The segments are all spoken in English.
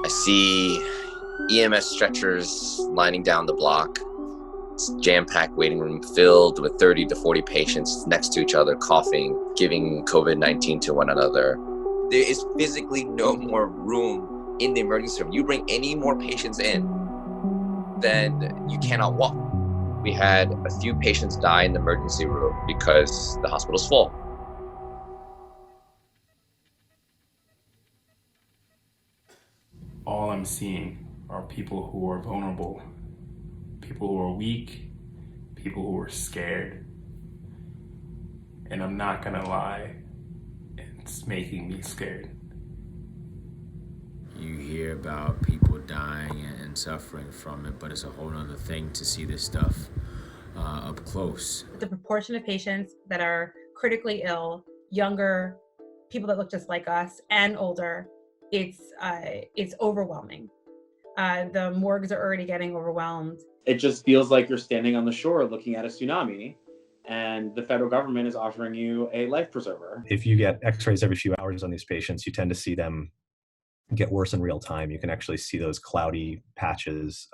I see EMS stretchers lining down the block. It's jam-packed waiting room filled with 30 to 40 patients next to each other, coughing, giving COVID-19 to one another. There is physically no more room in the emergency room. You bring any more patients in, then you cannot walk. We had a few patients die in the emergency room because the hospital's full. All I'm seeing are people who are vulnerable, people who are weak, people who are scared. And I'm not gonna lie, it's making me scared. You hear about people dying and suffering from it, but it's a whole other thing to see this stuff up close. The proportion of patients that are critically ill, younger, people that look just like us, and older, it's overwhelming. The morgues are already getting overwhelmed. It just feels like you're standing on the shore looking at a tsunami, and the federal government is offering you a life preserver. If you get x-rays every few hours on these patients, you tend to see them get worse in real time. You can actually see those cloudy patches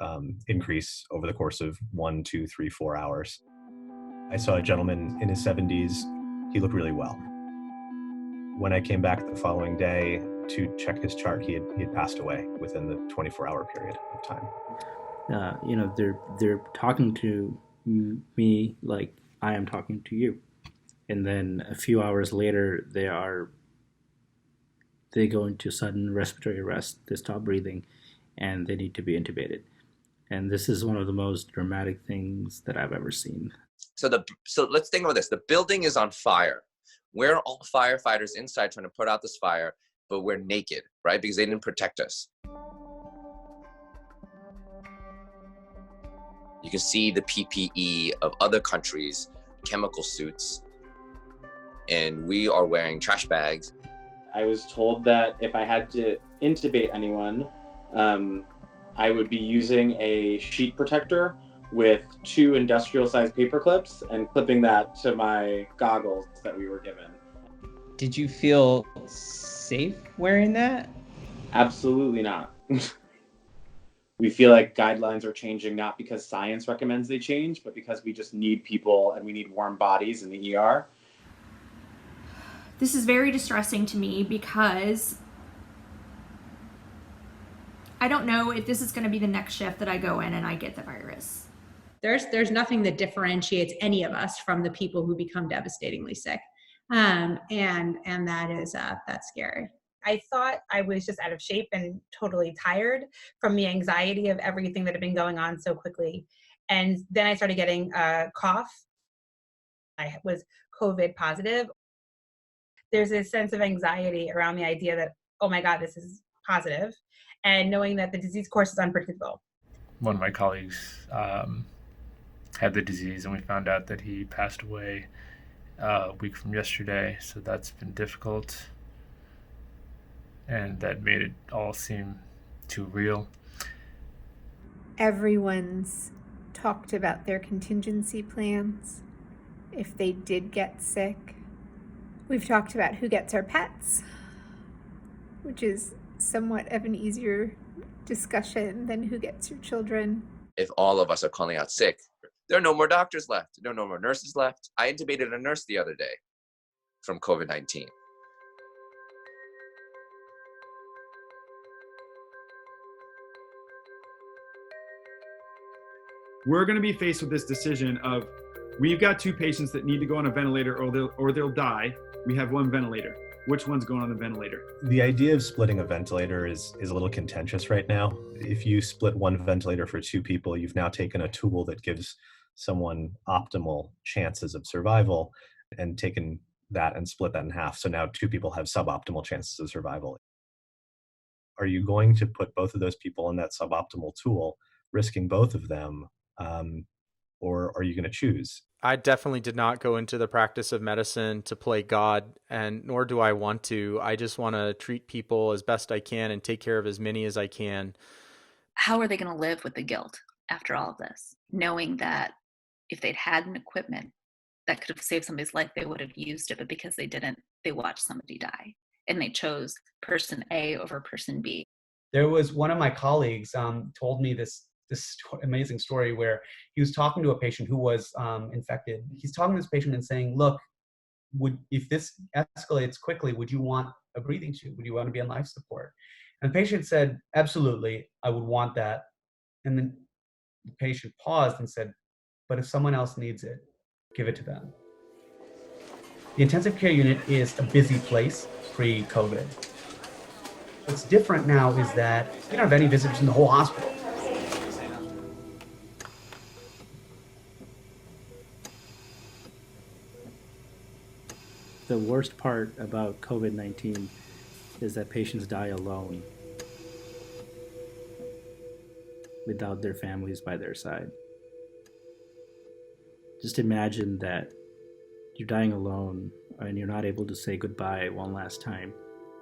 increase over the course of 1, 2, 3, 4 hours. I saw a gentleman in his 70s. He looked really well. When I came back the following day to check his chart, he had passed away within the 24-hour period of time. They're talking to me like I am talking to you, and then a few hours later they go into sudden respiratory arrest. They stop breathing, and they need to be intubated. And this is one of the most dramatic things that I've ever seen. So let's think about this. The building is on fire. We're all firefighters inside trying to put out this fire, but we're naked, right? Because they didn't protect us. You can see the PPE of other countries, chemical suits, and we are wearing trash bags. I was told that if I had to intubate anyone, I would be using a sheet protector with 2 industrial-sized paper clips and clipping that to my goggles that we were given. Did you feel safe wearing that? Absolutely not. We feel like guidelines are changing not because science recommends they change, but because we just need people and we need warm bodies in the ER. This is very distressing to me because I don't know if this is going to be the next shift that I go in and I get the virus. There's nothing that differentiates any of us from the people who become devastatingly sick. And that is, that's scary. I thought I was just out of shape and totally tired from the anxiety of everything that had been going on so quickly. And then I started getting a cough. I was COVID positive. There's a sense of anxiety around the idea that, oh my God, this is positive, and knowing that the disease course is unpredictable. One of my colleagues had the disease, and we found out that he passed away a week from yesterday, so that's been difficult, and that made it all seem too real. Everyone's talked about their contingency plans if they did get sick. We've talked about who gets our pets, which is somewhat of an easier discussion than who gets your children. If all of us are calling out sick, there are no more doctors left. There are no more nurses left. I intubated a nurse the other day from COVID-19. We're going to be faced with this decision of, we've got 2 patients that need to go on a ventilator or they'll die. We have 1 ventilator. Which one's going on the ventilator? The idea of splitting a ventilator is a little contentious right now. If you split 1 ventilator for 2 people, you've now taken a tool that gives someone optimal chances of survival and taken that and split that in half. So now 2 people have suboptimal chances of survival. Are you going to put both of those people on that suboptimal tool, risking both of them, or are you going to choose? I definitely did not go into the practice of medicine to play God, and nor do I want to. I just want to treat people as best I can and take care of as many as I can. How are they going to live with the guilt after all of this, knowing that if they'd had an equipment that could have saved somebody's life, they would have used it, but because they didn't, they watched somebody die, and they chose person A over person B. There was one of my colleagues told me this amazing story where he was talking to a patient who was infected. He's talking to this patient and saying, look, if this escalates quickly, would you want a breathing tube? Would you want to be on life support? And the patient said, absolutely, I would want that. And then the patient paused and said, but if someone else needs it, give it to them. The intensive care unit is a busy place pre-COVID. What's different now is that we don't have any visitors in the whole hospital. The worst part about COVID-19 is that patients die alone without their families by their side. Just imagine that you're dying alone and you're not able to say goodbye one last time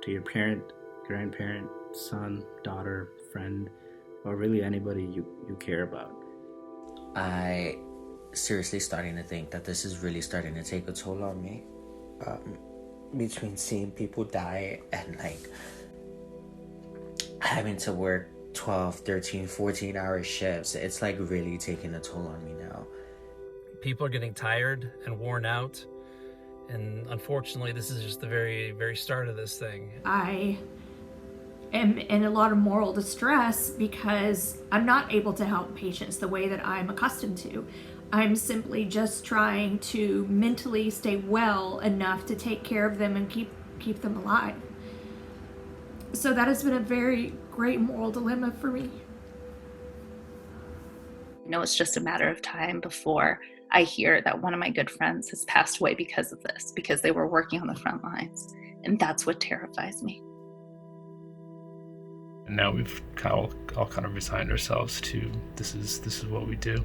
to your parent, grandparent, son, daughter, friend, or really anybody you care about. I seriously starting to think that this is really starting to take a toll on me. Between seeing people die and like having to work 12, 13, 14-hour shifts, it's like really taking a toll on me now. People are getting tired and worn out, and unfortunately this is just the very, very start of this thing. I am in a lot of moral distress because I'm not able to help patients the way that I'm accustomed to. I'm simply just trying to mentally stay well enough to take care of them and keep them alive. So that has been a very great moral dilemma for me. It's just a matter of time before I hear that one of my good friends has passed away because of this, because they were working on the front lines. And that's what terrifies me. And now we've all kind of resigned ourselves to this is what we do.